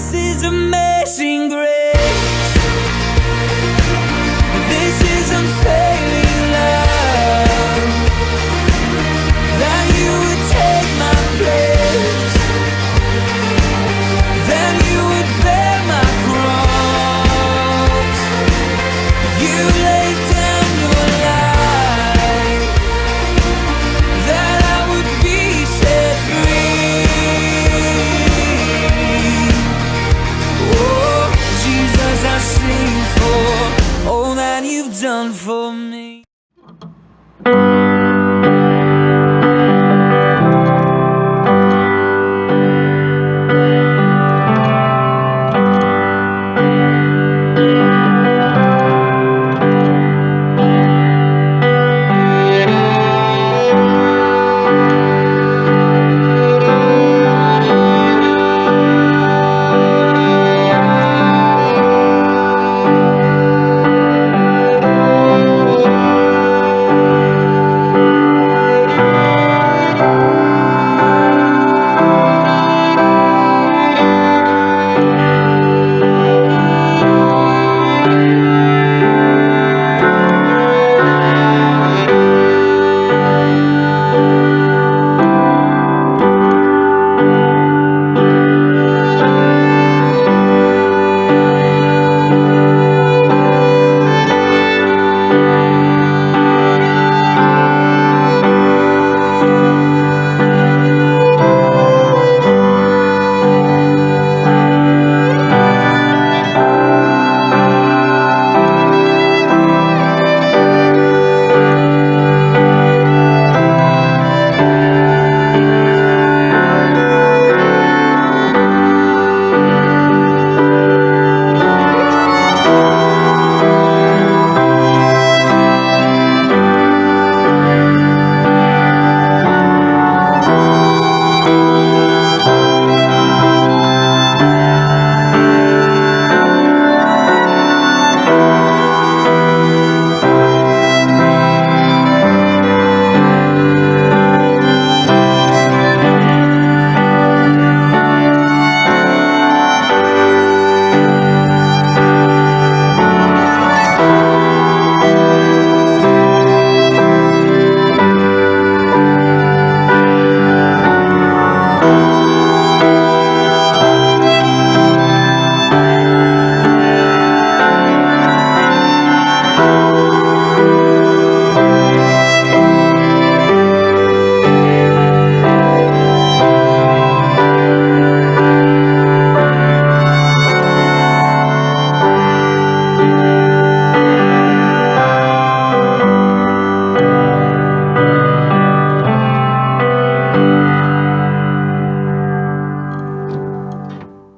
This is amazing grace. This is unfailing love. That you would take my place. That you would bear my cross. You laid down your life. That I would be set free. Oh, Jesus, I sing for all that you've done for me.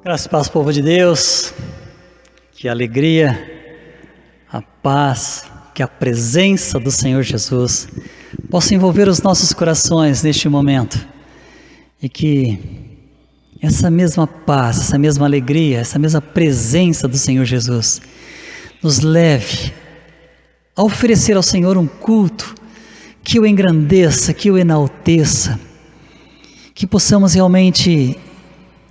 Graças e paz, povo de Deus, que a alegria, a paz, que a presença do Senhor Jesus possa envolver os nossos corações neste momento e que essa mesma paz, essa mesma alegria, essa mesma presença do Senhor Jesus nos leve a oferecer ao Senhor um culto que o engrandeça, que o enalteça, que possamos realmente,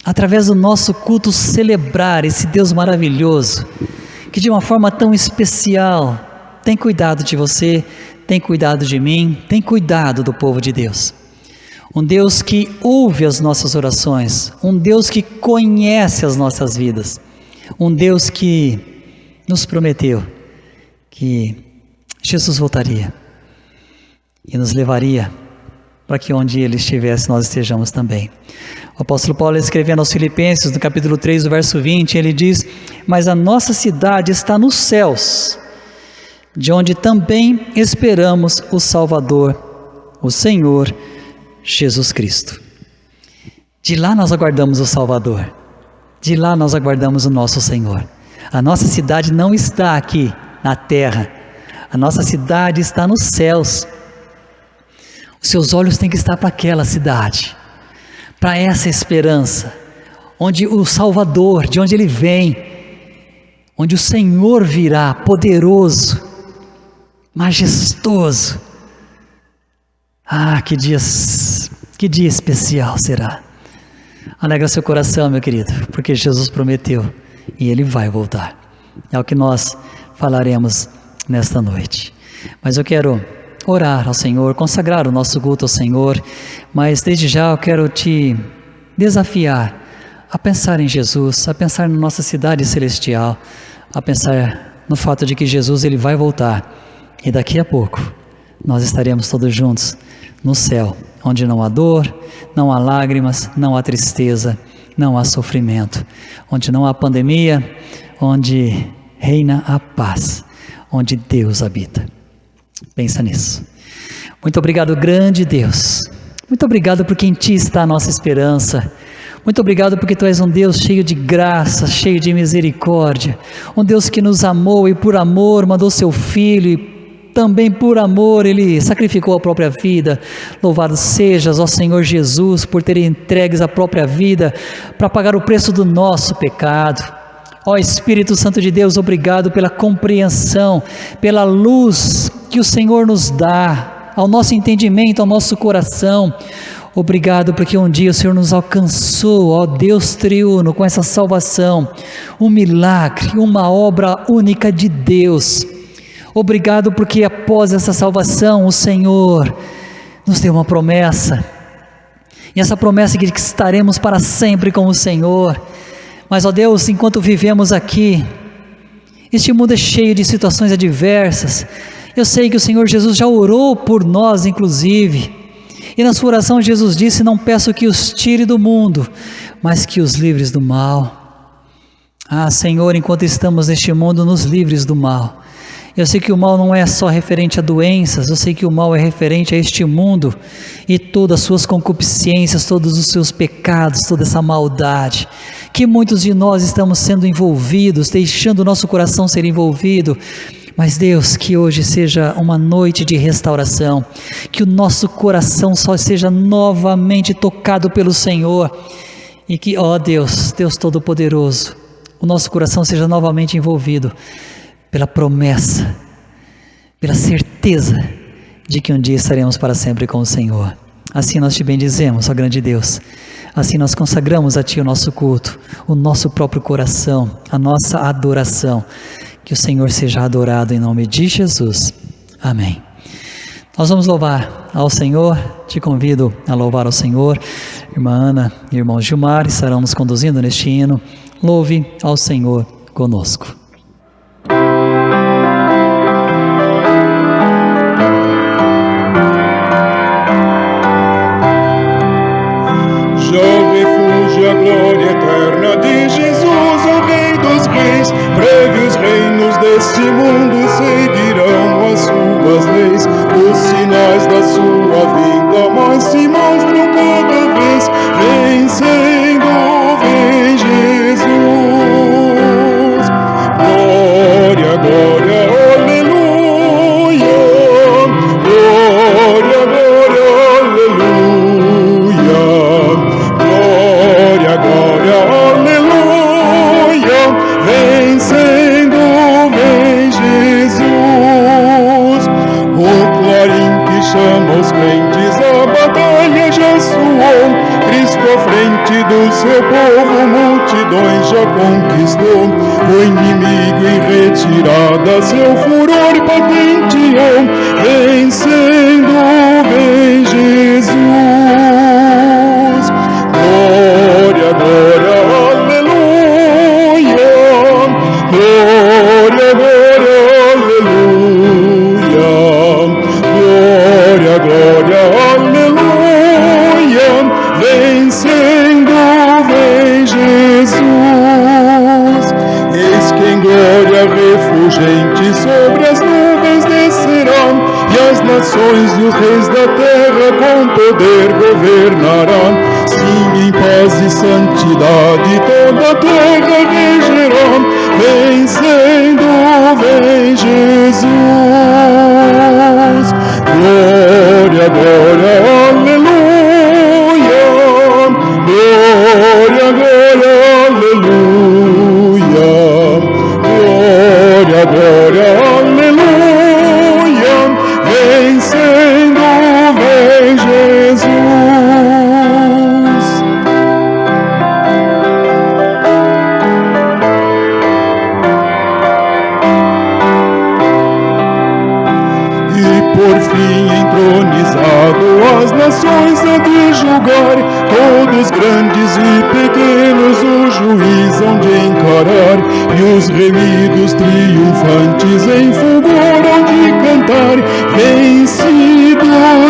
através do nosso culto, celebrar esse Deus maravilhoso, que de uma forma tão especial tem cuidado de você, tem cuidado de mim, tem cuidado do povo de Deus. Um Deus que ouve as nossas orações, um Deus que conhece as nossas vidas, um Deus que nos prometeu que Jesus voltaria e nos levaria para que onde Ele estivesse nós estejamos também. O apóstolo Paulo, escrevendo aos Filipenses, no capítulo 3, do verso 20, ele diz: mas a nossa cidade está nos céus, de onde também esperamos o Salvador, o Senhor Jesus Cristo. De lá nós aguardamos o Salvador, de lá nós aguardamos o nosso Senhor. A nossa cidade não está aqui na terra, a nossa cidade está nos céus. Os seus olhos têm que estar para aquela cidade, para essa esperança, onde o Salvador, de onde Ele vem, onde o Senhor virá, poderoso, majestoso. Ah, que dia especial será. Alegra seu coração, meu querido, porque Jesus prometeu e Ele vai voltar. É o que nós falaremos nesta noite. Mas eu quero orar ao Senhor, consagrar o nosso culto ao Senhor, mas desde já eu quero te desafiar a pensar em Jesus, a pensar na nossa cidade celestial, a pensar no fato de que Jesus Ele vai voltar e daqui a pouco nós estaremos todos juntos no céu, onde não há dor, não há lágrimas, não há tristeza, não há sofrimento, onde não há pandemia, onde reina a paz, onde Deus habita. Pensa nisso. Muito obrigado, grande Deus. Muito obrigado porque em Ti está a nossa esperança. Muito obrigado porque Tu és um Deus cheio de graça, cheio de misericórdia. Um Deus que nos amou e por amor mandou Seu Filho e também por amor Ele sacrificou a própria vida. Louvado sejas, ó Senhor Jesus, por ter entregues a própria vida para pagar o preço do nosso pecado. Ó Espírito Santo de Deus, obrigado pela compreensão, pela luz que o Senhor nos dá ao nosso entendimento, ao nosso coração. Obrigado porque um dia o Senhor nos alcançou, ó Deus triuno, com essa salvação, um milagre, uma obra única de Deus. Obrigado porque após essa salvação o Senhor nos deu uma promessa, e essa promessa é que estaremos para sempre com o Senhor. Mas ó Deus, enquanto vivemos aqui, este mundo é cheio de situações adversas. Eu sei que o Senhor Jesus já orou por nós inclusive, e na sua oração Jesus disse: não peço que os tire do mundo, mas que os livres do mal. Ah Senhor, enquanto estamos neste mundo, nos livres do mal. Eu sei que o mal não é só referente a doenças, eu sei que o mal é referente a este mundo e todas as suas concupiscências, todos os seus pecados, toda essa maldade, que muitos de nós estamos sendo envolvidos, deixando o nosso coração ser envolvido. Mas Deus, que hoje seja uma noite de restauração, que o nosso coração só seja novamente tocado pelo Senhor, e que, ó Deus, Deus Todo-Poderoso, o nosso coração seja novamente envolvido pela promessa, pela certeza de que um dia estaremos para sempre com o Senhor. Assim nós te bendizemos, ó grande Deus. Assim nós consagramos a Ti o nosso culto, o nosso próprio coração, a nossa adoração. Que o Senhor seja adorado em nome de Jesus. Amém. Nós vamos louvar ao Senhor. Te convido a louvar ao Senhor. Irmã Ana e irmão Gilmar estarão nos conduzindo neste hino. Louve ao Senhor conosco. A glória eterna de Jesus, o Rei dos Reis. Prévios reinos deste mundo seguirão as suas leis. Os sinais da sua vinda mais se mostram cada vez. Vencendo, vem Jesus. Glória, glória, aleluia. Glória, glória, aleluia. Glória, aleluia, vencendo, vem Jesus. O clarim que chama os crentes, a batalha já soou. Cristo à frente do seu povo, multidões já conquistou. O inimigo em retirada, seu furor patenteou. Vencendo, vem Jesus. Glória, glória, aleluia. Glória, glória, aleluia. Glória, glória, aleluia. Vencendo, vem Jesus. Eis que em glória refulgente sobre as nuvens descerá, e as nações e os reis da terra com poder governarão. Sim, em paz e santidade toda a terra regerá. Vencendo, vem Jesus. Glória, glória, aleluia. Glória, glória, aleluia. Glória, glória, aleluia. Vencendo, vem Jesus. nações há de julgar, todos grandes e pequenos o juiz hão de encarar, e os remidos triunfantes em fulgor hão de cantar, vencido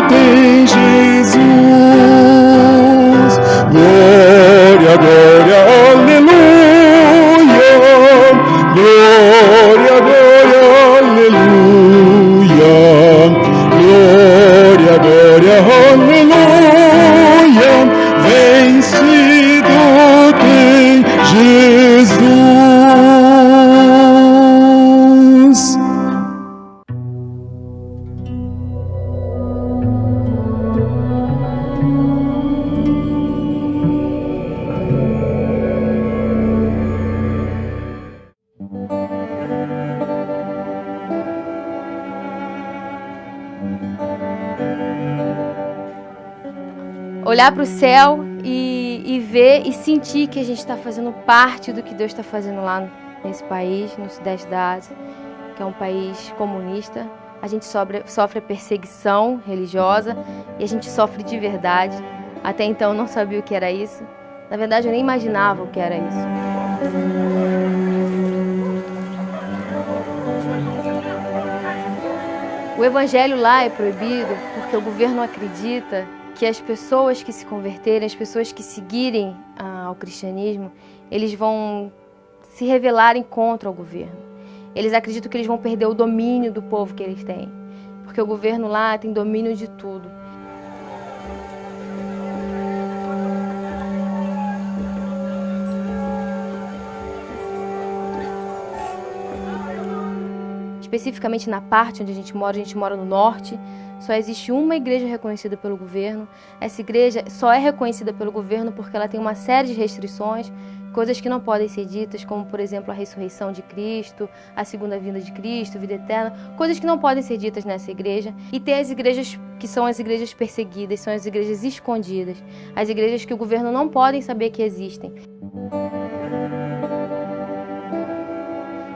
tem Jesus. Glória, glória, aleluia, glória, glória, aleluia, glória, glória, aleluia, vencido tem Jesus. Olhar para o céu e ver e sentir que a gente está fazendo parte do que Deus está fazendo lá nesse país, no Sudeste da Ásia, que é um país comunista. A gente sofre perseguição religiosa e a gente sofre de verdade. Até então eu não sabia o que era isso. Na verdade, eu nem imaginava o que era isso. O evangelho lá é proibido porque o governo acredita que as pessoas que se converterem, as pessoas que seguirem ao cristianismo, eles vão se rebelarem contra o governo. Eles acreditam que eles vão perder o domínio do povo que eles têm, porque o governo lá tem domínio de tudo. Especificamente na parte onde a gente mora no norte, só existe uma igreja reconhecida pelo governo. Essa igreja só é reconhecida pelo governo porque ela tem uma série de restrições, coisas que não podem ser ditas, como, por exemplo, a ressurreição de Cristo, a segunda vinda de Cristo, vida eterna, coisas que não podem ser ditas nessa igreja. E tem as igrejas que são as igrejas perseguidas, são as igrejas escondidas, as igrejas que o governo não pode saber que existem.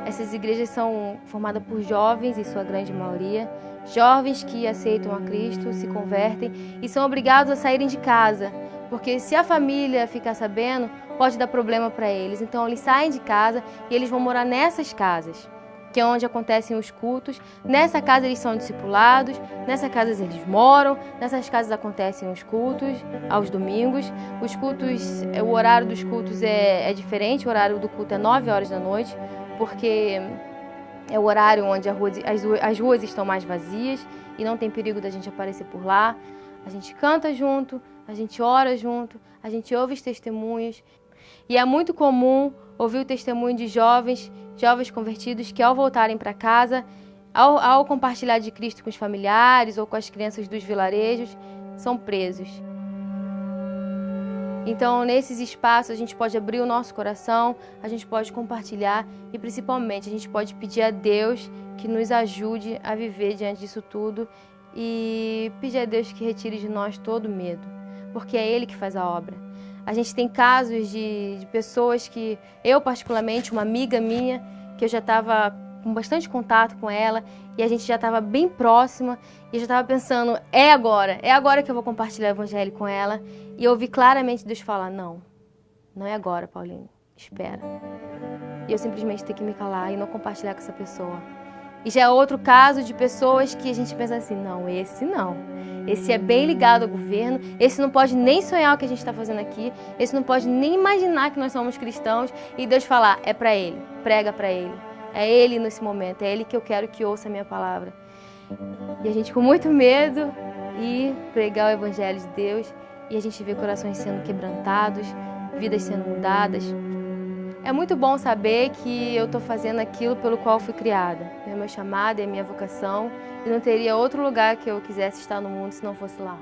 Essas igrejas são formadas por jovens, em sua grande maioria, jovens que aceitam a Cristo, se convertem e são obrigados a saírem de casa, porque se a família ficar sabendo, pode dar problema para eles. Então eles saem de casa e eles vão morar nessas casas, que é onde acontecem os cultos. Nessa casa eles são discipulados, nessa casa eles moram, nessas casas acontecem os cultos aos domingos. Os cultos, o horário dos cultos é diferente, o horário do culto é 9 horas da noite, porque é o horário onde as ruas estão mais vazias e não tem perigo da gente aparecer por lá. A gente canta junto, a gente ora junto, a gente ouve os testemunhos. E é muito comum ouvir o testemunho de jovens convertidos que ao voltarem para casa, ao compartilhar de Cristo com os familiares ou com as crianças dos vilarejos, são presos. Então, nesses espaços, a gente pode abrir o nosso coração, a gente pode compartilhar e, principalmente, a gente pode pedir a Deus que nos ajude a viver diante disso tudo e pedir a Deus que retire de nós todo medo, porque é Ele que faz a obra. A gente tem casos de pessoas que, eu particularmente, uma amiga minha, que eu já estava com bastante contato com ela e a gente já estava bem próxima e eu já estava pensando, é agora que eu vou compartilhar o evangelho com ela. E eu ouvi claramente Deus falar, não é agora, Paulinho, espera. E eu simplesmente tenho que me calar e não compartilhar com essa pessoa. E já é outro caso de pessoas que a gente pensa assim, não. Esse é bem ligado ao governo, esse não pode nem sonhar o que a gente está fazendo aqui, esse não pode nem imaginar que nós somos cristãos. E Deus falar, é para ele, prega para ele. É ele nesse momento, é ele que eu quero que ouça a minha palavra. E a gente com muito medo e pregar o evangelho de Deus e a gente vê corações sendo quebrantados, vidas sendo mudadas. É muito bom saber que eu estou fazendo aquilo pelo qual fui criada. É o meu chamado, é a minha vocação e não teria outro lugar que eu quisesse estar no mundo se não fosse lá.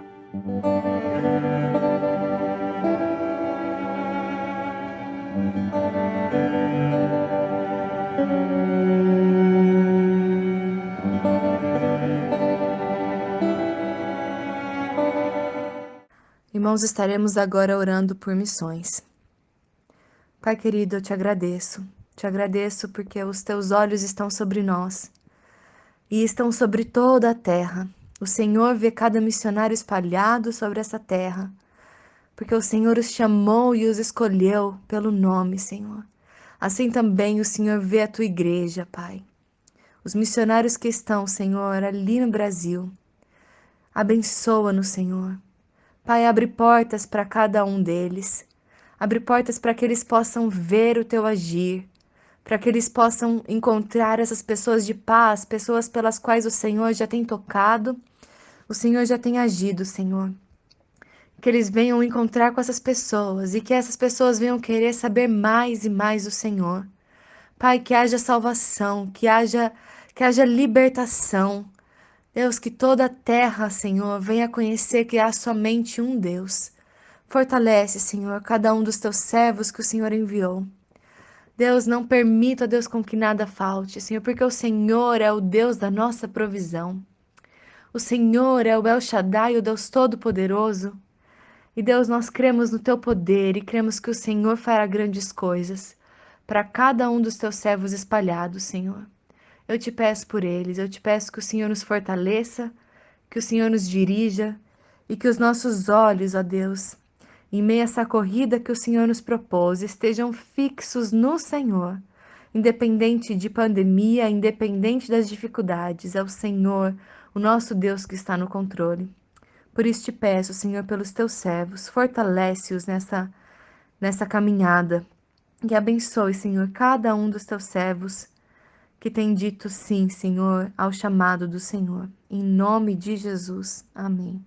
Irmãos, estaremos agora orando por missões. Pai querido, eu te agradeço porque os teus olhos estão sobre nós e estão sobre toda a terra. O Senhor vê cada missionário espalhado sobre essa terra, porque o Senhor os chamou e os escolheu pelo nome, Senhor. Assim também o Senhor vê a tua igreja, Pai. Os missionários que estão, Senhor, ali no Brasil. Abençoa-nos, Senhor. Pai, abre portas para cada um deles. Abre portas para que eles possam ver o teu agir, para que eles possam encontrar essas pessoas de paz, pessoas pelas quais o Senhor já tem tocado, o Senhor já tem agido, Senhor. Que eles venham encontrar com essas pessoas e que essas pessoas venham querer saber mais e mais do Senhor. Pai, que haja salvação, que haja libertação. Deus, que toda a terra, Senhor, venha conhecer que há somente um Deus. Fortalece, Senhor, cada um dos teus servos que o Senhor enviou. Deus, não permita, Deus, com que nada falte, Senhor, porque o Senhor é o Deus da nossa provisão. O Senhor é o El Shaddai, o Deus Todo-Poderoso. E Deus, nós cremos no teu poder e cremos que o Senhor fará grandes coisas para cada um dos teus servos espalhados, Senhor. Eu te peço por eles, eu te peço que o Senhor nos fortaleça, que o Senhor nos dirija e que os nossos olhos, ó Deus, em meio a essa corrida que o Senhor nos propôs, estejam fixos no Senhor, independente de pandemia, independente das dificuldades, é o Senhor, o nosso Deus que está no controle. Por isso te peço, Senhor, pelos teus servos, fortalece-os nessa caminhada e abençoe, Senhor, cada um dos teus servos que tem dito sim, Senhor, ao chamado do Senhor. Em nome de Jesus. Amém.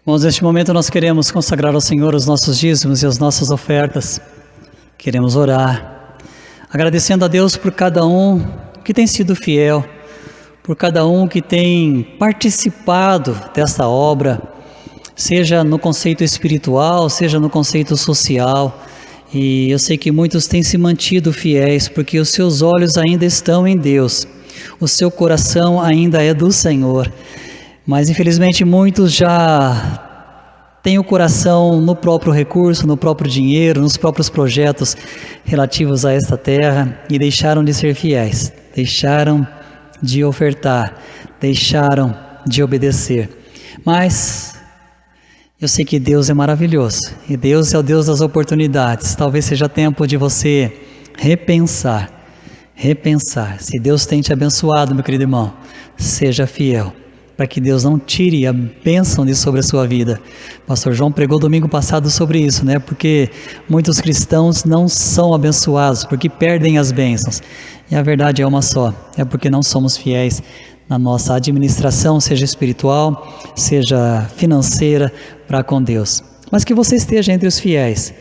Irmãos, neste momento nós queremos consagrar ao Senhor os nossos dízimos e as nossas ofertas. Queremos orar, agradecendo a Deus por cada um que tem sido fiel, por cada um que tem participado desta obra, seja no conceito espiritual, seja no conceito social. E eu sei que muitos têm se mantido fiéis, porque os seus olhos ainda estão em Deus, o seu coração ainda é do Senhor. Mas infelizmente muitos já têm o coração no próprio recurso, no próprio dinheiro, nos próprios projetos relativos a esta terra e deixaram de ser fiéis, deixaram de ofertar, deixaram de obedecer. Mas eu sei que Deus é maravilhoso e Deus é o Deus das oportunidades. Talvez seja tempo de você repensar. Se Deus tem te abençoado, meu querido irmão, seja fiel, para que Deus não tire a bênção de sobre a sua vida. Pastor João pregou domingo passado sobre isso, né? Porque muitos cristãos não são abençoados, porque perdem as bênçãos. E a verdade é uma só, é porque não somos fiéis na nossa administração, seja espiritual, seja financeira, para com Deus. Mas que você esteja entre os fiéis,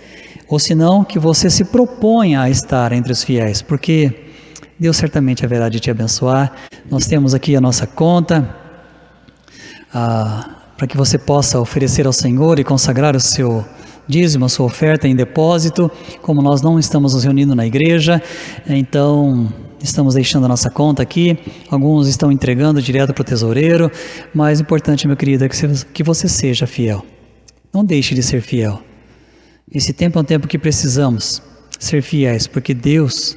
ou senão que você se proponha a estar entre os fiéis, porque Deus certamente haverá de te abençoar. Nós temos aqui a nossa conta, para que você possa oferecer ao Senhor e consagrar o seu dízimo, a sua oferta em depósito. Como nós não estamos nos reunindo na igreja, então estamos deixando a nossa conta aqui. Alguns estão entregando direto para o tesoureiro, mas o importante, meu querido, é que você seja fiel. Não deixe de ser fiel. Esse tempo é um tempo que precisamos ser fiéis, porque Deus,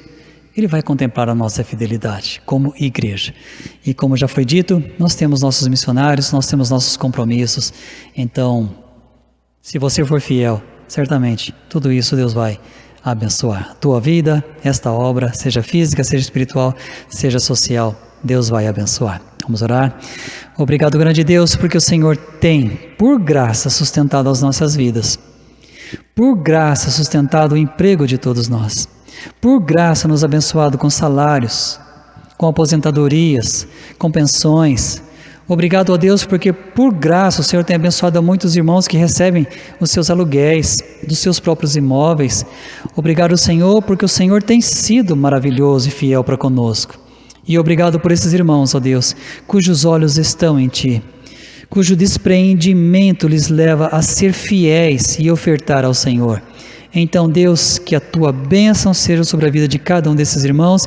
Ele vai contemplar a nossa fidelidade como igreja. E como já foi dito, nós temos nossos missionários, nós temos nossos compromissos. Então, se você for fiel, certamente tudo isso Deus vai abençoar. A tua vida, esta obra, seja física, seja espiritual, seja social, Deus vai abençoar. Vamos orar. Obrigado, grande Deus, porque o Senhor tem, por graça, sustentado as nossas vidas. Por graça, sustentado o emprego de todos nós. Por graça nos abençoado com salários, com aposentadorias, com pensões. Obrigado a Deus porque por graça o Senhor tem abençoado a muitos irmãos que recebem os seus aluguéis dos seus próprios imóveis. Obrigado, Senhor, porque o Senhor tem sido maravilhoso e fiel para conosco. E obrigado por esses irmãos, ó Deus, cujos olhos estão em Ti, cujo despreendimento lhes leva a ser fiéis e ofertar ao Senhor. Então, Deus, que a Tua bênção seja sobre a vida de cada um desses irmãos,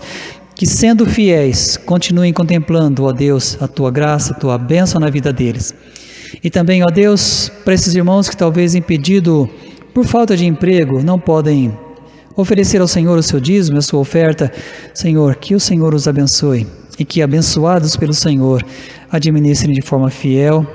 que sendo fiéis, continuem contemplando, ó Deus, a Tua graça, a Tua bênção na vida deles. E também, ó Deus, para esses irmãos que talvez impedido por falta de emprego, não podem oferecer ao Senhor o seu dízimo, a sua oferta, Senhor, que o Senhor os abençoe e que, abençoados pelo Senhor, administrem de forma fiel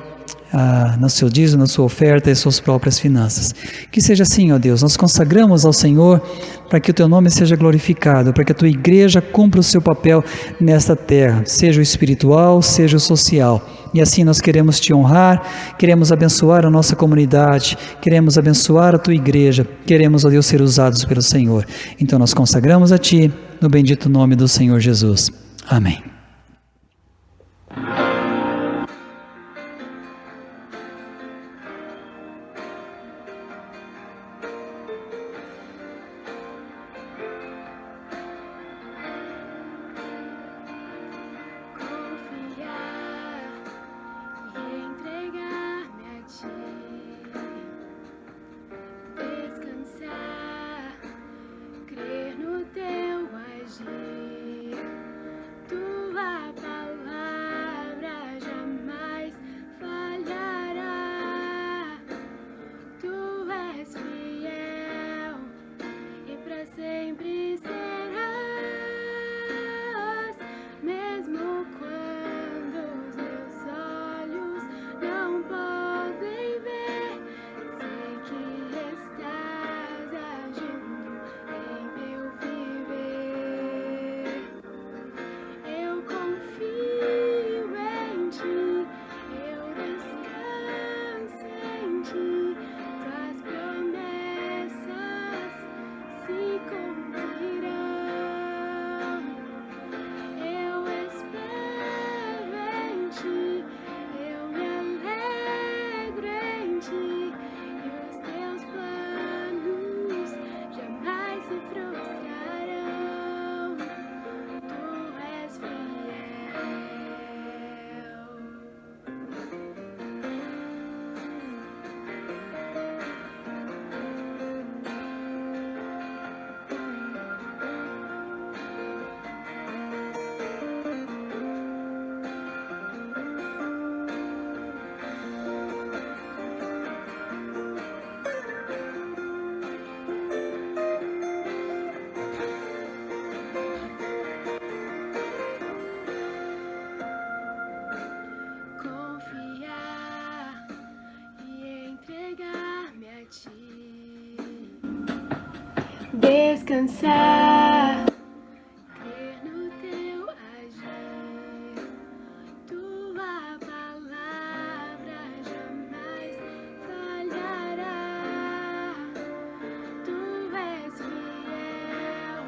no seu dízimo, na sua oferta e suas próprias finanças. Que seja assim, ó Deus, nós consagramos ao Senhor para que o Teu nome seja glorificado, para que a Tua igreja cumpra o seu papel nesta terra, seja o espiritual, seja o social. E assim nós queremos Te honrar, queremos abençoar a nossa comunidade, queremos abençoar a Tua igreja, queremos, ó Deus, ser usados pelo Senhor. Então nós consagramos a Ti, no bendito nome do Senhor Jesus. Amém. Descansar, crer no Teu agir. descansar. Crer no teu agir, tua palavra jamais falhará. Tu és fiel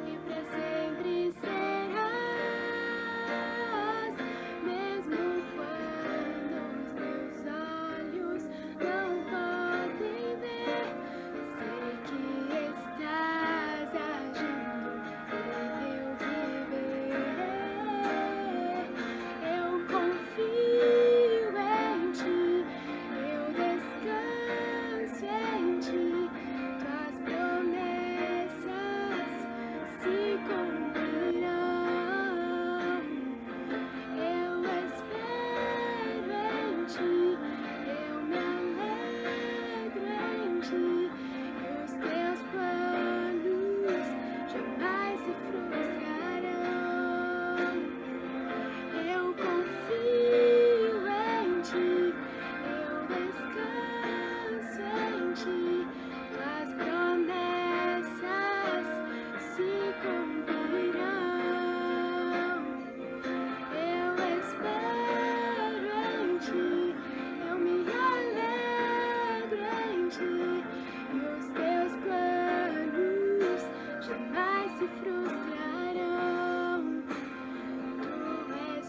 e pra sempre serás, mesmo quando os meus olhos não podem ver. Sei que estás agindo em meu viver. Eu confio em ti, eu descanso em ti. Tuas promessas se cumprirão. Eu espero em ti, eu me alegro em ti. E os teus planos jamais se frustrarão. Eu confio em ti, eu descanso em ti. Tuas promessas se cumprirão. Eu espero em ti, eu me alegro em ti. E os teus planos jamais se frustrarão. Tu és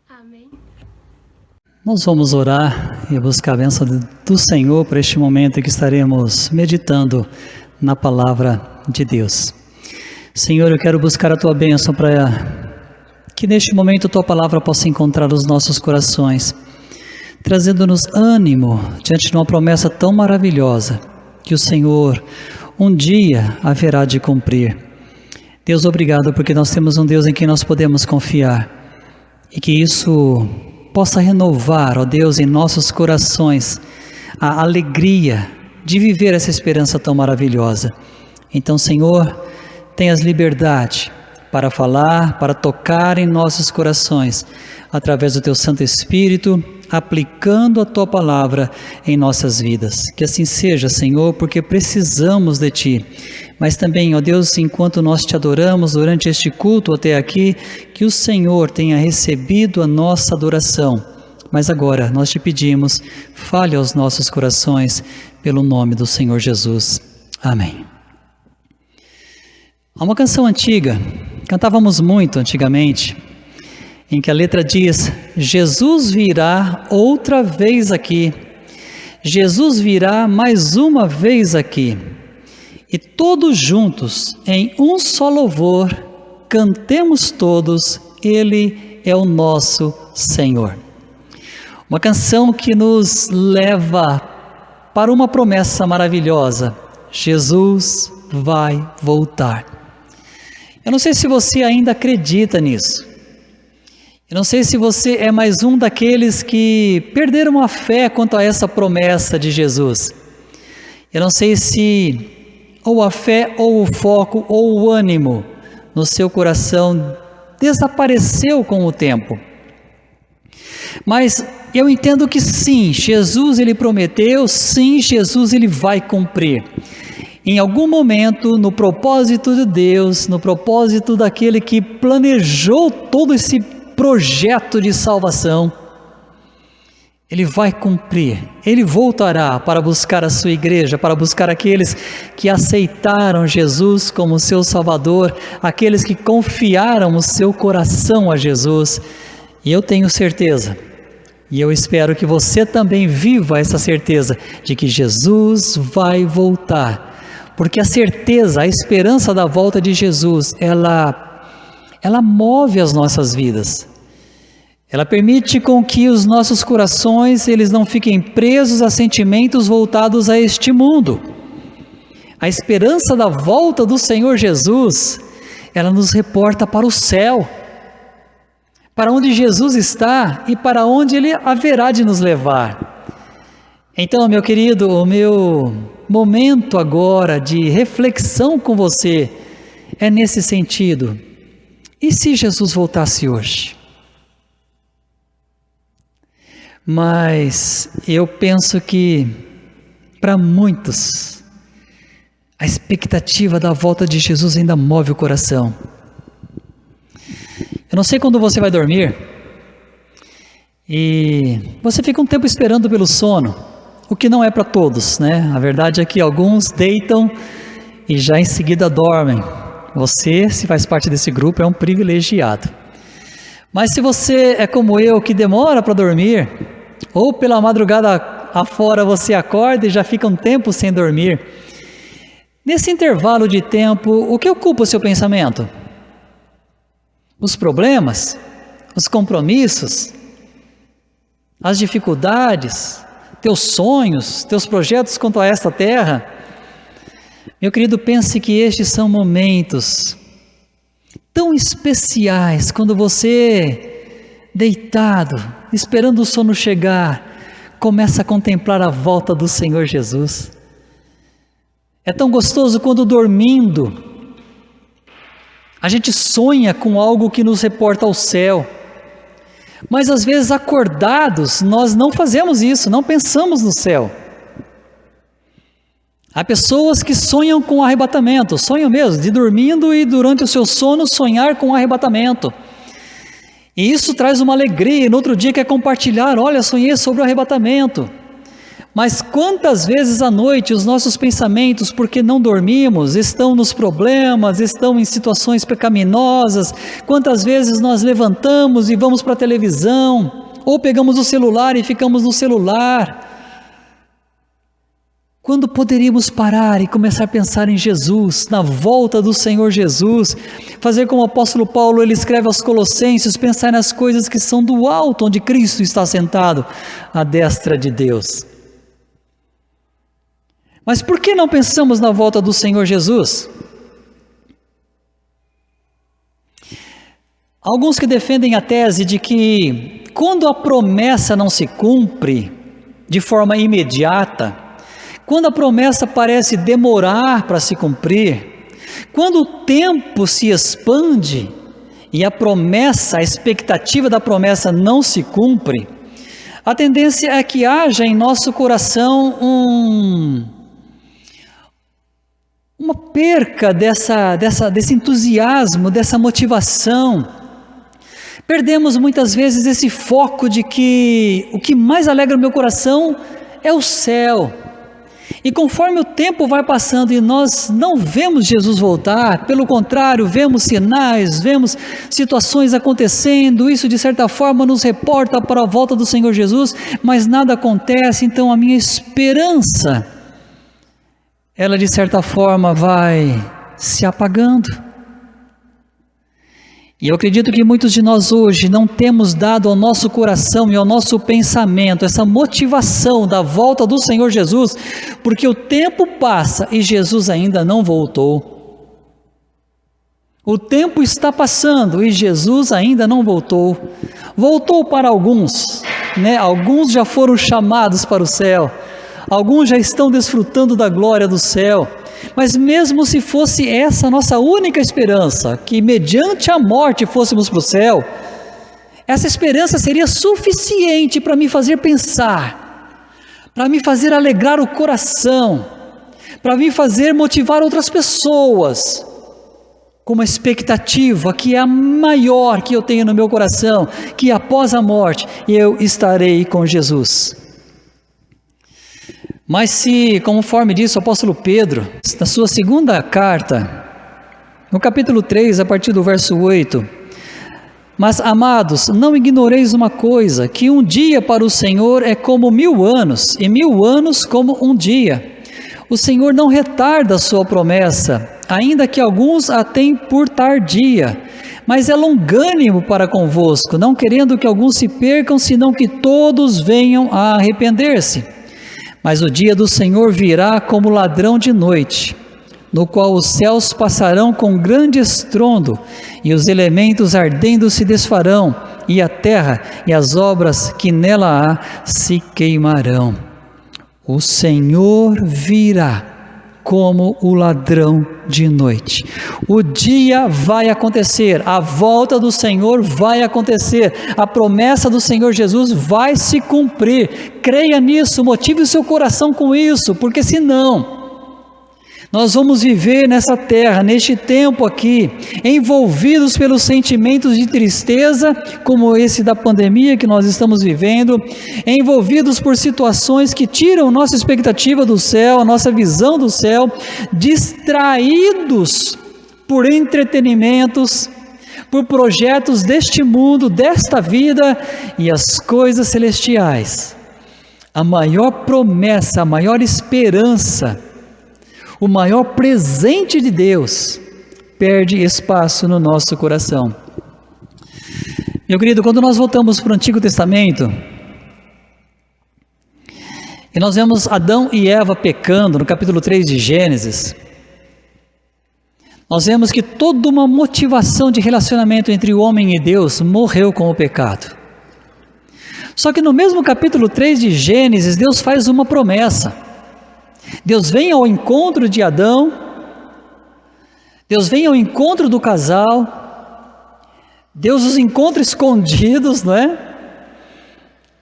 Amém. Nós vamos orar e buscar a bênção do Senhor para este momento em que estaremos meditando na palavra de Deus. Senhor, eu quero buscar a Tua bênção para que neste momento a Tua palavra possa encontrar os nossos corações, trazendo-nos ânimo diante de uma promessa tão maravilhosa que o Senhor um dia haverá de cumprir. Deus, obrigado porque nós temos um Deus em quem nós podemos confiar e que isso possa renovar, ó Deus, em nossos corações a alegria de viver essa esperança tão maravilhosa. Então, Senhor, tenhas liberdade para falar, para tocar em nossos corações, através do Teu Santo Espírito, aplicando a Tua palavra em nossas vidas. Que assim seja, Senhor, porque precisamos de Ti. Mas também, ó Deus, enquanto nós Te adoramos durante este culto até aqui, que o Senhor tenha recebido a nossa adoração. Mas agora nós Te pedimos, fale aos nossos corações, pelo nome do Senhor Jesus. Amém. Há uma canção antiga, cantávamos muito antigamente, em que a letra diz: Jesus virá outra vez aqui, Jesus virá mais uma vez aqui, e todos juntos, em um só louvor, cantemos todos, Ele é o nosso Senhor. Uma canção que nos leva para uma promessa maravilhosa: Jesus vai voltar. Eu não sei se você ainda acredita nisso. Eu não sei se você é mais um daqueles que perderam a fé quanto a essa promessa de Jesus. Eu não sei se ou a fé, ou o foco, ou o ânimo no seu coração desapareceu com o tempo. Mas eu entendo que sim, Jesus ele prometeu, sim, Jesus ele vai cumprir. Em algum momento, no propósito de Deus, no propósito daquele que planejou todo esse projeto de salvação, Ele vai cumprir, Ele voltará para buscar a sua igreja, para buscar aqueles que aceitaram Jesus como seu Salvador, aqueles que confiaram o seu coração a Jesus. E eu tenho certeza, e eu espero que você também viva essa certeza de que Jesus vai voltar. Porque a certeza, a esperança da volta de Jesus, ela move as nossas vidas. Ela permite com que os nossos corações, eles não fiquem presos a sentimentos voltados a este mundo. A esperança da volta do Senhor Jesus, ela nos reporta para o céu, para onde Jesus está e para onde Ele haverá de nos levar. Então, meu querido, o meu momento agora de reflexão com você é nesse sentido. E se Jesus voltasse hoje? Mas eu penso que para muitos a expectativa da volta de Jesus ainda move o coração. Eu não sei quando você vai dormir e você fica um tempo esperando pelo sono, o que não é para todos, né? A verdade é que alguns deitam e já em seguida dormem. Você, se faz parte desse grupo, é um privilegiado. Mas se você é como eu, que demora para dormir, ou pela madrugada afora você acorda e já fica um tempo sem dormir, nesse intervalo de tempo, o que ocupa o seu pensamento? Os problemas, os compromissos, as dificuldades, teus sonhos, teus projetos quanto a esta terra. Meu querido, pense que estes são momentos tão especiais, quando você, deitado, esperando o sono chegar, começa a contemplar a volta do Senhor Jesus. É tão gostoso quando dormindo, a gente sonha com algo que nos reporta ao céu, mas às vezes acordados, nós não fazemos isso, não pensamos no céu. Há pessoas que sonham com arrebatamento, sonham mesmo, de dormindo e durante o seu sono sonhar com arrebatamento. E isso traz uma alegria, e no outro dia quer compartilhar, olha, sonhei sobre o arrebatamento. Mas quantas vezes à noite os nossos pensamentos, porque não dormimos, estão nos problemas, estão em situações pecaminosas, quantas vezes nós levantamos e vamos para a televisão, ou pegamos o celular e ficamos no celular, quando poderíamos parar e começar a pensar em Jesus, na volta do Senhor Jesus, fazer como o apóstolo Paulo, ele escreve aos Colossenses, pensar nas coisas que são do alto, onde Cristo está sentado, à destra de Deus. Mas por que não pensamos na volta do Senhor Jesus? Alguns que defendem a tese de que quando a promessa não se cumpre de forma imediata, quando a promessa parece demorar para se cumprir, quando o tempo se expande e a promessa, a expectativa da promessa não se cumpre, a tendência é que haja em nosso coração uma perca desse entusiasmo, dessa motivação. Perdemos muitas vezes esse foco de que o que mais alegra o meu coração é o céu. E conforme o tempo vai passando e nós não vemos Jesus voltar, pelo contrário, vemos sinais, vemos situações acontecendo, isso de certa forma nos reporta para a volta do Senhor Jesus, mas nada acontece, então a minha esperança, ela de certa forma vai se apagando. E eu acredito que muitos de nós hoje não temos dado ao nosso coração e ao nosso pensamento essa motivação da volta do Senhor Jesus, porque o tempo passa e Jesus ainda não voltou. O tempo está passando e Jesus ainda não voltou. Voltou para alguns, né? Alguns já foram chamados para o céu. Alguns já estão desfrutando da glória do céu, mas mesmo se fosse essa a nossa única esperança, que mediante a morte fôssemos para o céu, essa esperança seria suficiente para me fazer pensar, para me fazer alegrar o coração, para me fazer motivar outras pessoas, com uma expectativa que é a maior que eu tenho no meu coração, que após a morte eu estarei com Jesus. Mas se, conforme diz o apóstolo Pedro, na sua segunda carta, no capítulo 3, a partir do verso 8, mas amados, não ignoreis uma coisa, que um dia para o Senhor é como 1000 anos, e 1000 anos como um dia. O Senhor não retarda a sua promessa, ainda que alguns a tenham por tardia, mas é longânimo para convosco, não querendo que alguns se percam, senão que todos venham a arrepender-se. Mas o dia do Senhor virá como ladrão de noite, no qual os céus passarão com grande estrondo, e os elementos ardendo se desfarão, e a terra e as obras que nela há se queimarão. O Senhor virá como o ladrão de noite. O dia vai acontecer, a volta do Senhor vai acontecer, a promessa do Senhor Jesus vai se cumprir. Creia nisso, motive o seu coração com isso, porque senão nós vamos viver nessa terra, neste tempo aqui, envolvidos pelos sentimentos de tristeza, como esse da pandemia que nós estamos vivendo, envolvidos por situações que tiram nossa expectativa do céu, a nossa visão do céu, distraídos por entretenimentos, por projetos deste mundo, desta vida e as coisas celestiais. A maior promessa, a maior esperança, o maior presente de Deus perde espaço no nosso coração. Meu querido, quando nós voltamos para o Antigo Testamento e nós vemos Adão e Eva pecando no capítulo 3 de Gênesis, nós vemos que toda uma motivação de relacionamento entre o homem e Deus morreu com o pecado. Só que no mesmo capítulo 3 de Gênesis, Deus faz uma promessa. Deus vem ao encontro de Adão, Deus vem ao encontro do casal, Deus os encontra escondidos, não é?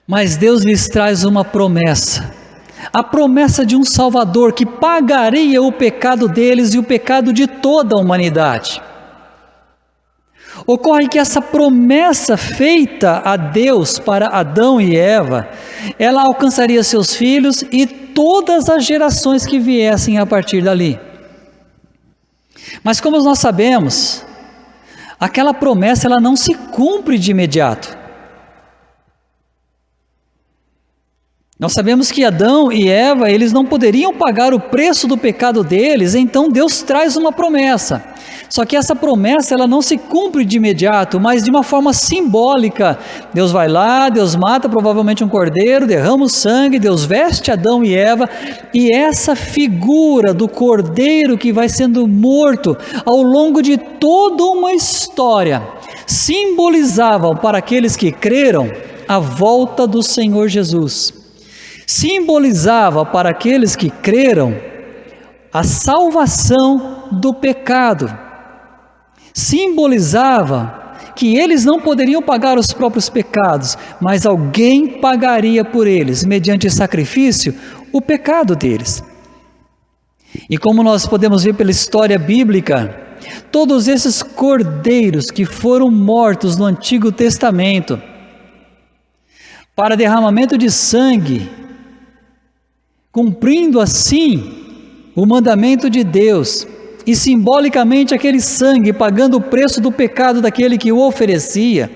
Mas Deus lhes traz uma promessa, a promessa de um Salvador que pagaria o pecado deles e o pecado de toda a humanidade. Ocorre que essa promessa feita a Deus para Adão e Eva, ela alcançaria seus filhos e todas as gerações que viessem a partir dali. Mas como nós sabemos, aquela promessa ela não se cumpre de imediato. Nós sabemos que Adão e Eva, eles não poderiam pagar o preço do pecado deles, então Deus traz uma promessa. Só que essa promessa, ela não se cumpre de imediato, mas de uma forma simbólica. Deus vai lá, Deus mata provavelmente um cordeiro, derrama o sangue, Deus veste Adão e Eva, e essa figura do cordeiro que vai sendo morto ao longo de toda uma história, simbolizavam para aqueles que creram a volta do Senhor Jesus. Simbolizava para aqueles que creram a salvação do pecado. Simbolizava que eles não poderiam pagar os próprios pecados, mas alguém pagaria por eles, mediante sacrifício, o pecado deles. E como nós podemos ver pela história bíblica, todos esses cordeiros que foram mortos no Antigo Testamento, para derramamento de sangue, cumprindo assim o mandamento de Deus, e simbolicamente aquele sangue pagando o preço do pecado daquele que o oferecia,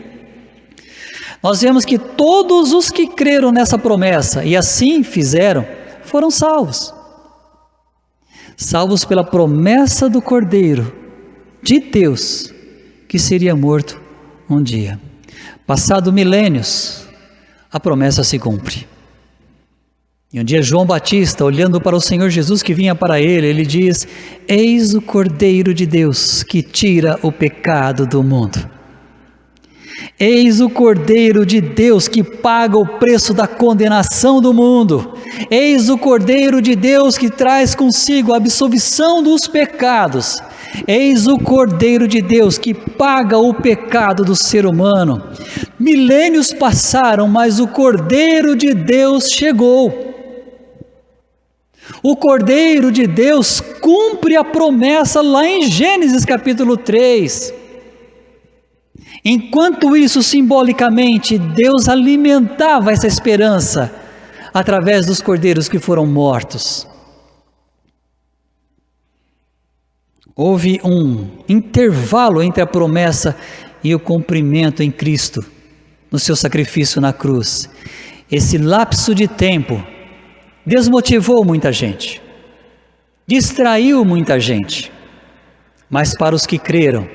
nós vemos que todos os que creram nessa promessa e assim fizeram, foram salvos. Salvos pela promessa do Cordeiro de Deus, que seria morto um dia. Passado milênios, a promessa se cumpre. E um dia João Batista, olhando para o Senhor Jesus que vinha para ele diz: eis o Cordeiro de Deus que tira o pecado do mundo. Eis o Cordeiro de Deus que paga o preço da condenação do mundo. Eis o Cordeiro de Deus que traz consigo a absolvição dos pecados. Eis o Cordeiro de Deus que paga o pecado do ser humano. Milênios passaram, mas o Cordeiro de Deus chegou. O Cordeiro de Deus cumpre a promessa lá em Gênesis capítulo 3. Enquanto isso, simbolicamente, Deus alimentava essa esperança através dos cordeiros que foram mortos. Houve um intervalo entre a promessa e o cumprimento em Cristo, no seu sacrifício na cruz. Esse lapso de tempo desmotivou muita gente, distraiu muita gente, mas para os que creram,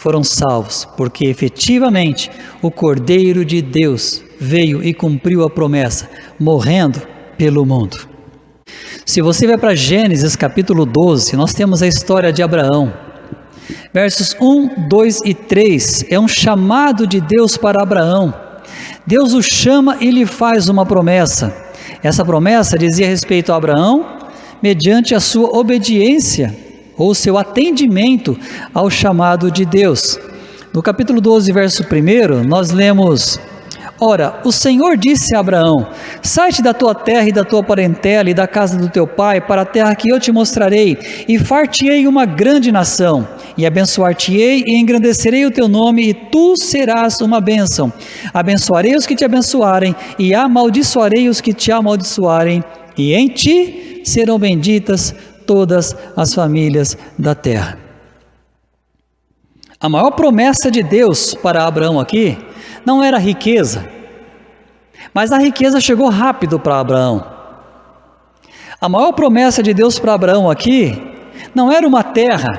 foram salvos, porque efetivamente o Cordeiro de Deus veio e cumpriu a promessa, morrendo pelo mundo. Se você vai para Gênesis capítulo 12, nós temos a história de Abraão. Versos 1, 2 e 3 é um chamado de Deus para Abraão. Deus o chama e lhe faz uma promessa. Essa promessa dizia respeito a Abraão, mediante a sua obediência ou seu atendimento ao chamado de Deus. No capítulo 12, verso 1, nós lemos: Ora, o Senhor disse a Abraão: sai-te da tua terra e da tua parentela e da casa do teu pai para a terra que eu te mostrarei, e far-te-ei uma grande nação, e abençoar-te-ei e engrandecerei o teu nome, e tu serás uma bênção. Abençoarei os que te abençoarem, e amaldiçoarei os que te amaldiçoarem, e em ti serão benditas todas as famílias da terra. A maior promessa de Deus para Abraão aqui não era riqueza, mas a riqueza chegou rápido para Abraão. A maior promessa de Deus para Abraão aqui não era uma terra,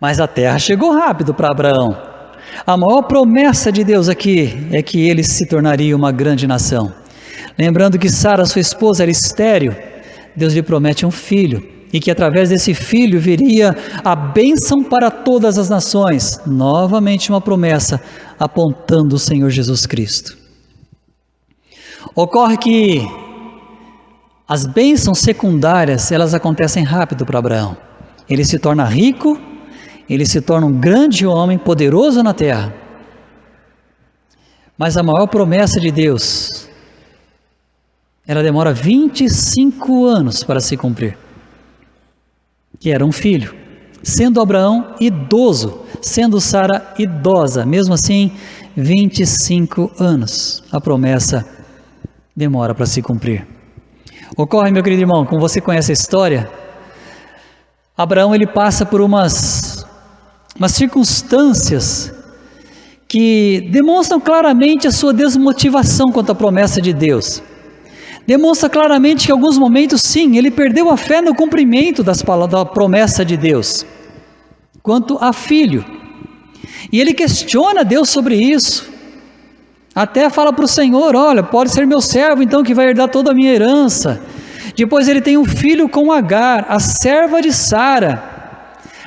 mas a terra chegou rápido para Abraão. A maior promessa de Deus aqui é que ele se tornaria uma grande nação. Lembrando que Sara, sua esposa, era estéril, Deus lhe promete um filho, e que através desse filho viria a bênção para todas as nações. Novamente uma promessa apontando o Senhor Jesus Cristo. Ocorre que as bênçãos secundárias, elas acontecem rápido para Abraão. Ele se torna rico, ele se torna um grande homem, poderoso na terra. Mas a maior promessa de Deus, ela demora 25 anos para se cumprir. Que era um filho, sendo Abraão idoso, sendo Sara idosa, mesmo assim, 25 anos. A promessa demora para se cumprir. Ocorre, meu querido irmão, como você conhece a história, Abraão ele passa por umas circunstâncias que demonstram claramente a sua desmotivação quanto à promessa de Deus. Demonstra claramente que em alguns momentos, sim, ele perdeu a fé no cumprimento da promessa de Deus, quanto a filho. E ele questiona Deus sobre isso. Até fala para o Senhor: olha, pode ser meu servo então que vai herdar toda a minha herança. Depois ele tem um filho com Agar, a serva de Sara,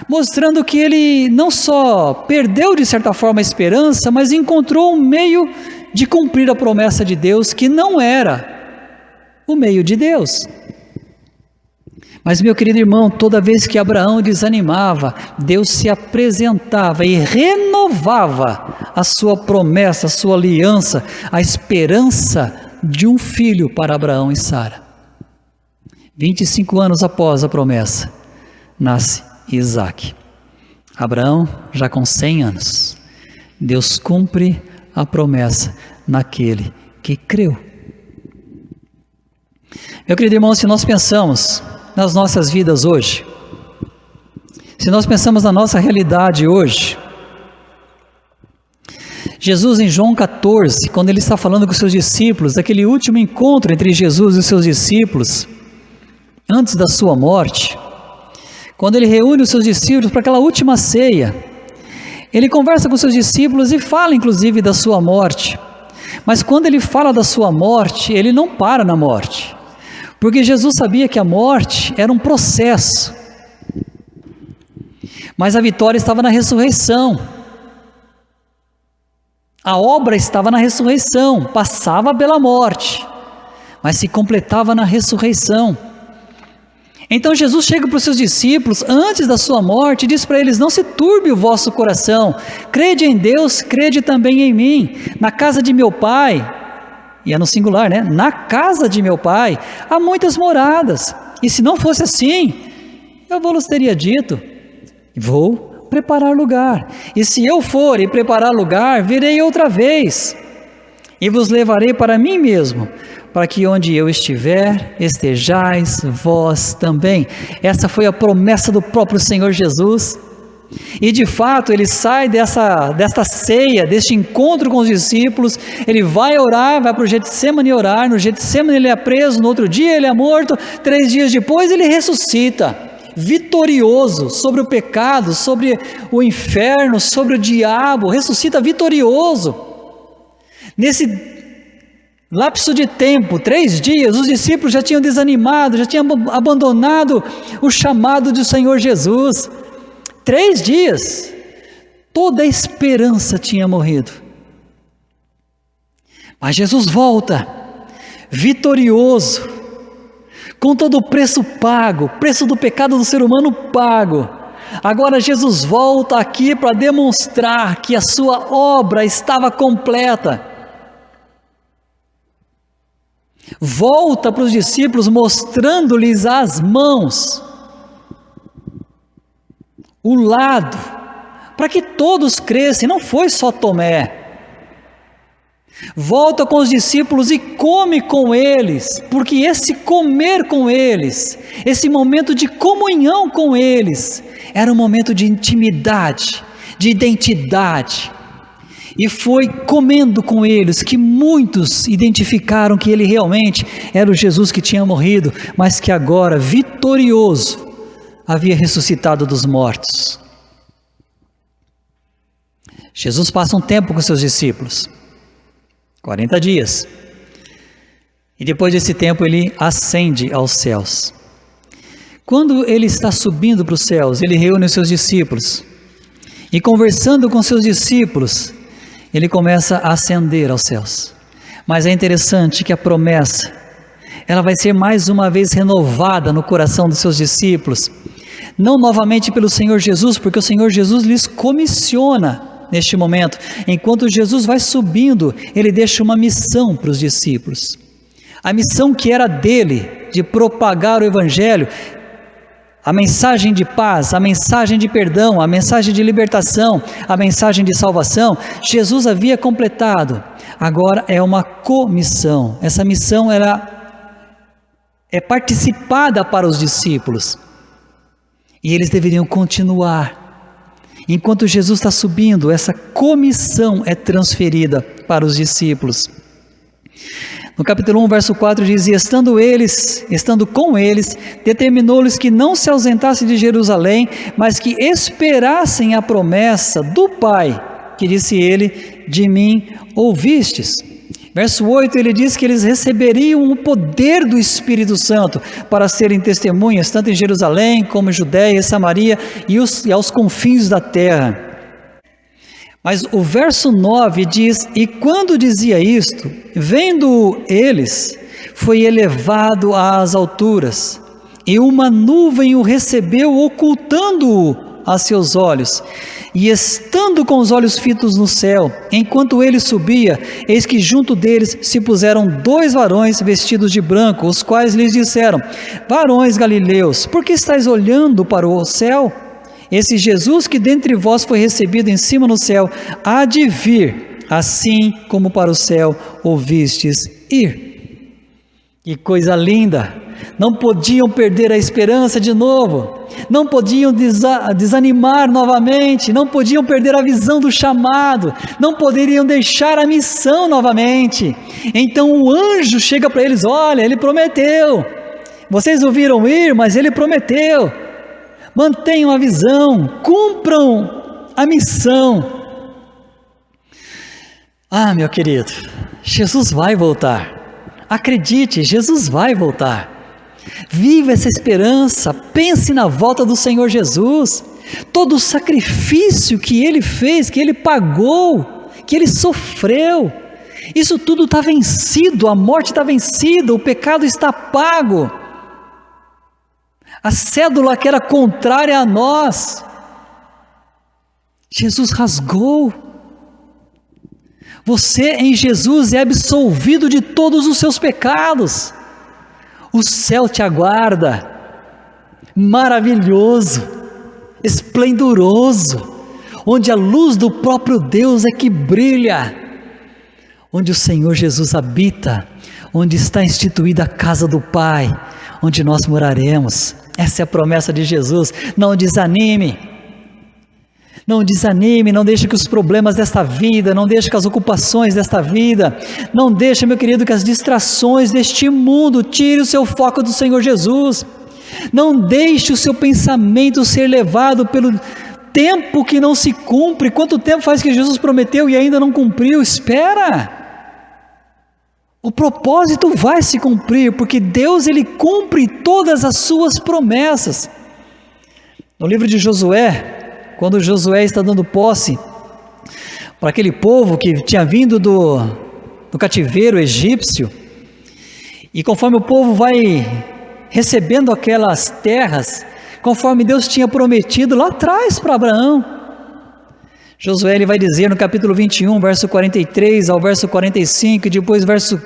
mostrando que ele não só perdeu de certa forma a esperança, mas encontrou um meio de cumprir a promessa de Deus que não era o meio de Deus. Mas, meu querido irmão, toda vez que Abraão desanimava, Deus se apresentava e renovava a sua promessa, a sua aliança, a esperança de um filho para Abraão e Sara. 25 anos após a promessa, nasce Isaque. Abraão já com 100 anos. Deus cumpre a promessa naquele que creu. Meu querido irmão, se nós pensamos nas nossas vidas hoje, se nós pensamos na nossa realidade hoje, Jesus em João 14, quando ele está falando com os seus discípulos, daquele último encontro entre Jesus e os seus discípulos, antes da sua morte, quando ele reúne os seus discípulos para aquela última ceia, ele conversa com os seus discípulos e fala inclusive da sua morte. Mas quando ele fala da sua morte, ele não para na morte, porque Jesus sabia que a morte era um processo, mas a vitória estava na ressurreição. A obra estava na ressurreição, passava pela morte, mas se completava na ressurreição. Então Jesus chega para os seus discípulos antes da sua morte e diz para eles: não se turbe o vosso coração, crede em Deus, crede também em mim. Na casa de meu pai, e é no singular, né? Na casa de meu pai há muitas moradas, e se não fosse assim, eu vos teria dito: vou preparar lugar, e se eu for e preparar lugar, virei outra vez, e vos levarei para mim mesmo, para que onde eu estiver, estejais vós também. Essa foi a promessa do próprio Senhor Jesus. E de fato ele sai desta ceia, deste encontro com os discípulos, ele vai orar, vai para o Getsemane orar. No Getsemane ele é preso, no outro dia ele é morto, 3 dias depois ele ressuscita. vitorioso sobre o pecado, sobre o inferno, sobre o diabo, ressuscita vitorioso. Nesse lapso de tempo, 3 dias, os discípulos já tinham desanimado, já tinham abandonado o chamado do Senhor Jesus. 3 dias, toda a esperança tinha morrido. Mas Jesus volta, vitorioso, com todo o preço pago, preço do pecado do ser humano pago. Agora Jesus volta aqui para demonstrar que a sua obra estava completa. Volta para os discípulos mostrando-lhes as mãos, o lado, para que todos crescem, não foi só Tomé. Volta com os discípulos e come com eles, porque esse comer com eles, esse momento de comunhão com eles, era um momento de intimidade, de identidade. E foi comendo com eles que muitos identificaram que ele realmente era o Jesus que tinha morrido, mas que agora, vitorioso, havia ressuscitado dos mortos. Jesus passa um tempo com seus discípulos, 40 dias, e depois desse tempo ele ascende aos céus. Quando ele está subindo para os céus, ele reúne os seus discípulos, e conversando com seus discípulos, ele começa a ascender aos céus. Mas é interessante que a promessa, ela vai ser mais uma vez renovada no coração dos seus discípulos, não novamente pelo Senhor Jesus, porque o Senhor Jesus lhes comissiona neste momento. Enquanto Jesus vai subindo, ele deixa uma missão para os discípulos. A missão que era dele, de propagar o Evangelho, a mensagem de paz, a mensagem de perdão, a mensagem de libertação, a mensagem de salvação, Jesus havia completado. Agora é uma comissão. Essa missão é participada para os discípulos. E eles deveriam continuar. Enquanto Jesus está subindo, essa comissão é transferida para os discípulos. No capítulo 1, verso 4 diz: e estando com eles, determinou-lhes que não se ausentassem de Jerusalém, mas que esperassem a promessa do Pai, que disse ele: de mim ouvistes. Verso 8, ele diz que eles receberiam o poder do Espírito Santo para serem testemunhas, tanto em Jerusalém como em Judéia e Samaria e aos confins da terra. Mas o verso 9 diz: e quando dizia isto, vendo eles, foi elevado às alturas, e uma nuvem o recebeu, ocultando-o a seus olhos. E estando com os olhos fitos no céu, enquanto ele subia, eis que junto deles se puseram 2 varões vestidos de branco, os quais lhes disseram: varões galileus, por que estáis olhando para o céu? Esse Jesus que dentre vós foi recebido em cima no céu, há de vir, assim como para o céu ouvistes ir. Que coisa linda! Não podiam perder a esperança de novo, não podiam desanimar novamente, não podiam perder a visão do chamado, não poderiam deixar a missão novamente. Então o anjo chega para eles: olha, ele prometeu, vocês o viram ir, mas ele prometeu. Mantenham a visão, cumpram a missão. Ah, meu querido, Jesus vai voltar. Acredite, Jesus vai voltar. Viva essa esperança, pense na volta do Senhor Jesus. Todo o sacrifício que Ele fez, que Ele pagou, que Ele sofreu, isso tudo está vencido, a morte está vencida, o pecado está pago. A cédula que era contrária a nós, Jesus rasgou. Você em Jesus é absolvido de todos os seus pecados. O céu te aguarda, maravilhoso, esplendoroso, onde a luz do próprio Deus é que brilha, onde o Senhor Jesus habita, onde está instituída a casa do Pai, onde nós moraremos. Essa é a promessa de Jesus. Não desanime, não desanime, não deixe que os problemas desta vida, não deixe que as ocupações desta vida, não deixe, meu querido, que as distrações deste mundo tirem o seu foco do Senhor Jesus. Não deixe o seu pensamento ser levado pelo tempo que não se cumpre. Quanto tempo faz que Jesus prometeu e ainda não cumpriu? Espera! O propósito vai se cumprir, porque Deus, Ele cumpre todas as suas promessas. No livro de Josué, quando Josué está dando posse para aquele povo que tinha vindo do cativeiro egípcio, e conforme o povo vai recebendo aquelas terras, conforme Deus tinha prometido lá atrás para Abraão, Josué ele vai dizer no capítulo 21, verso 43 ao verso 45, e depois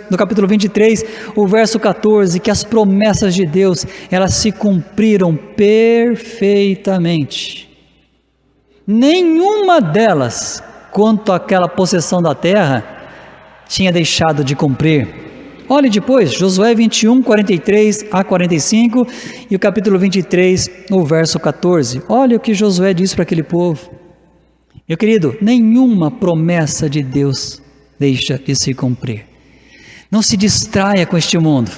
no capítulo 23, o verso 14, que as promessas de Deus, elas se cumpriram perfeitamente. Nenhuma delas, quanto àquela possessão da terra, tinha deixado de cumprir. Olhe depois, Josué 21, 43 a 45, e o capítulo 23, o verso 14. Olha o que Josué diz para aquele povo. Meu querido, nenhuma promessa de Deus deixa de se cumprir. Não se distraia com este mundo.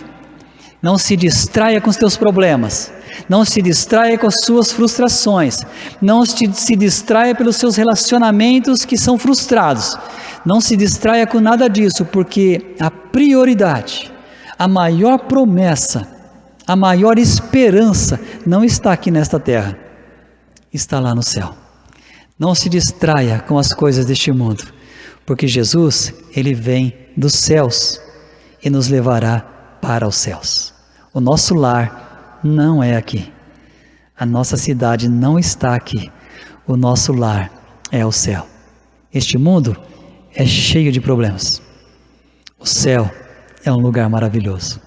Não se distraia com os teus problemas. Não se distraia com as suas frustrações. Não se distraia pelos seus relacionamentos que são frustrados. Não se distraia com nada disso, porque a prioridade, a maior promessa, a maior esperança não está aqui nesta terra, está lá no céu. Não se distraia com as coisas deste mundo, porque Jesus, Ele vem dos céus e nos levará para os céus. O nosso lar não é aqui. A nossa cidade não está aqui. O nosso lar é o céu. Este mundo é cheio de problemas. O céu é um lugar maravilhoso.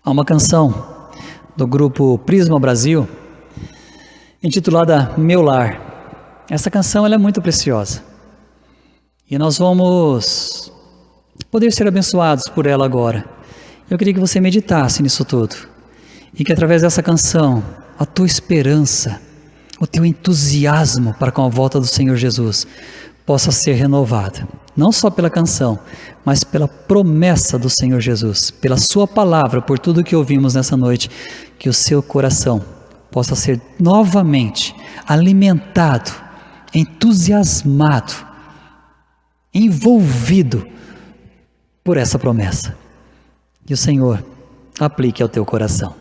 Há uma canção do grupo Prisma Brasil, intitulada Meu Lar. Essa canção ela é muito preciosa. E nós vamos poder ser abençoados por ela agora. Eu queria que você meditasse nisso tudo. E que através dessa canção, a tua esperança, o teu entusiasmo para com a volta do Senhor Jesus possa ser renovada. Não só pela canção, mas pela promessa do Senhor Jesus, pela sua palavra, por tudo que ouvimos nessa noite, que o seu coração possa ser novamente alimentado, entusiasmado, envolvido por essa promessa. Que o Senhor aplique ao teu coração.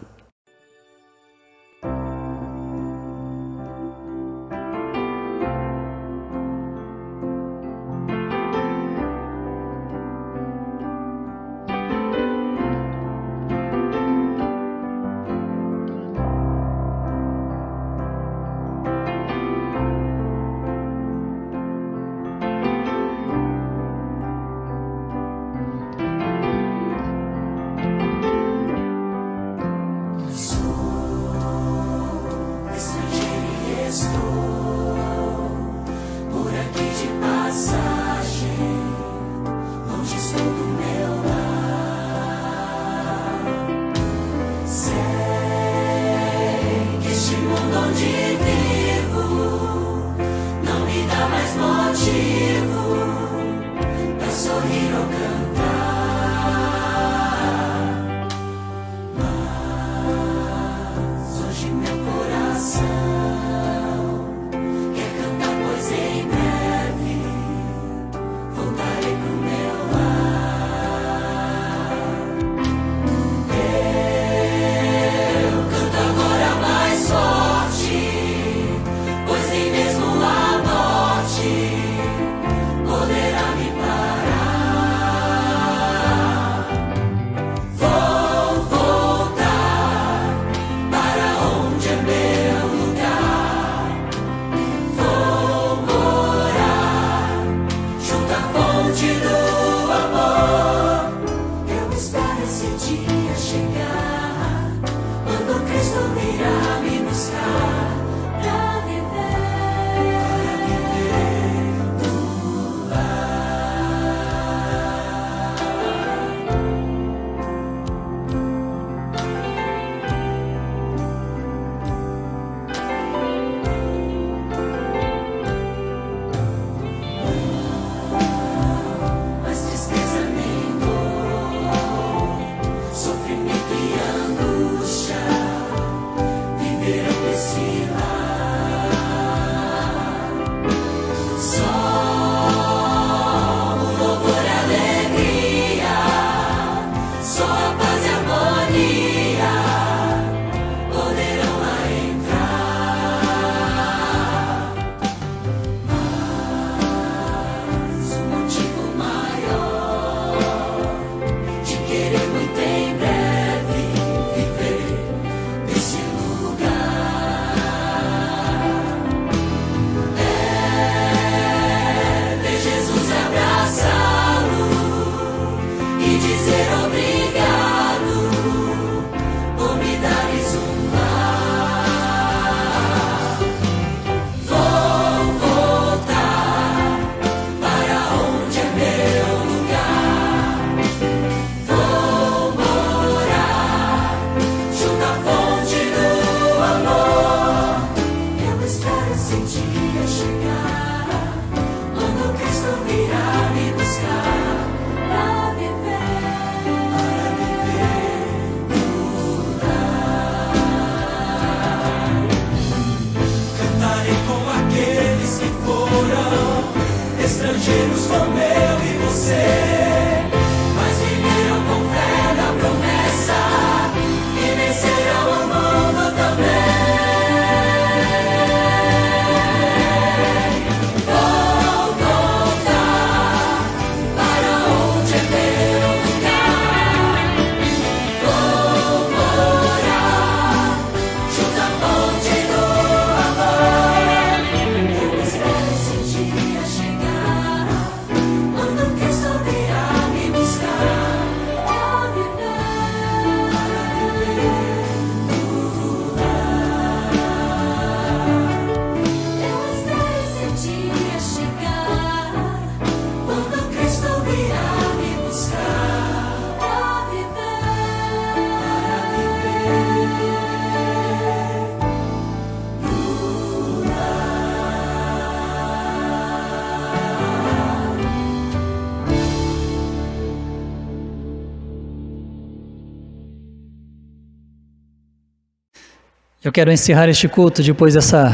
Eu quero encerrar este culto depois dessa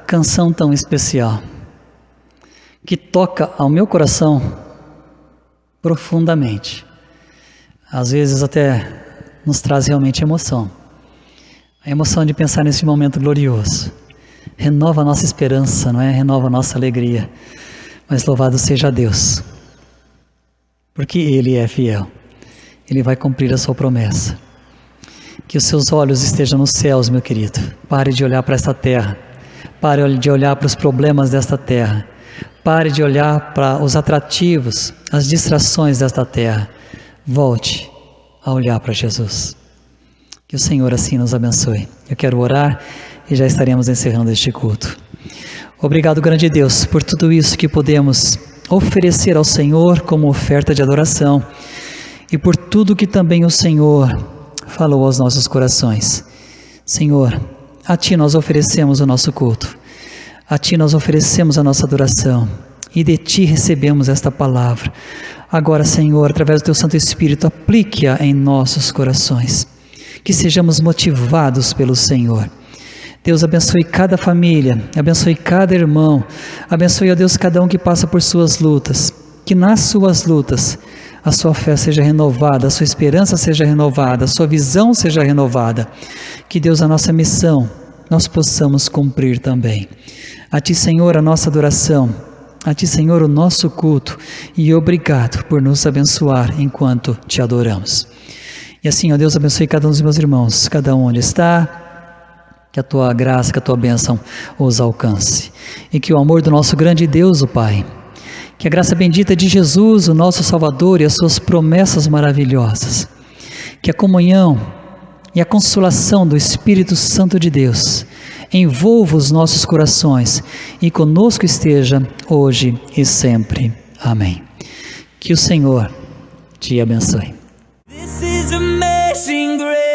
canção tão especial, que toca ao meu coração profundamente. Às vezes até nos traz realmente emoção. A emoção de pensar nesse momento glorioso. Renova a nossa esperança, não é? Renova a nossa alegria. Mas louvado seja Deus, porque Ele é fiel. Ele vai cumprir a sua promessa. Que os seus olhos estejam nos céus, meu querido. Pare de olhar para esta terra. Pare de olhar para os problemas desta terra. Pare de olhar para os atrativos, as distrações desta terra. Volte a olhar para Jesus. Que o Senhor assim nos abençoe. Eu quero orar e já estaremos encerrando este culto. Obrigado, grande Deus, por tudo isso que podemos oferecer ao Senhor como oferta de adoração e por tudo que também o Senhor falou aos nossos corações. Senhor, a Ti nós oferecemos o nosso culto, a Ti nós oferecemos a nossa adoração e de Ti recebemos esta palavra. Agora, Senhor, através do Teu Santo Espírito, aplique-a em nossos corações, que sejamos motivados pelo Senhor. Deus, abençoe cada família, abençoe cada irmão, abençoe, ó Deus, cada um que passa por suas lutas, que nas suas lutas a sua fé seja renovada, a sua esperança seja renovada, a sua visão seja renovada, que Deus, a nossa missão, nós possamos cumprir também. A Ti, Senhor, a nossa adoração, a Ti, Senhor, o nosso culto, e obrigado por nos abençoar enquanto Te adoramos. E assim, ó Deus, abençoe cada um dos meus irmãos, cada um onde está, que a Tua graça, que a Tua bênção os alcance. E que o amor do nosso grande Deus, o Pai, que a graça bendita de Jesus, o nosso Salvador, e as suas promessas maravilhosas, que a comunhão e a consolação do Espírito Santo de Deus envolva os nossos corações e conosco esteja hoje e sempre. Amém. Que o Senhor te abençoe. This is amazing grace.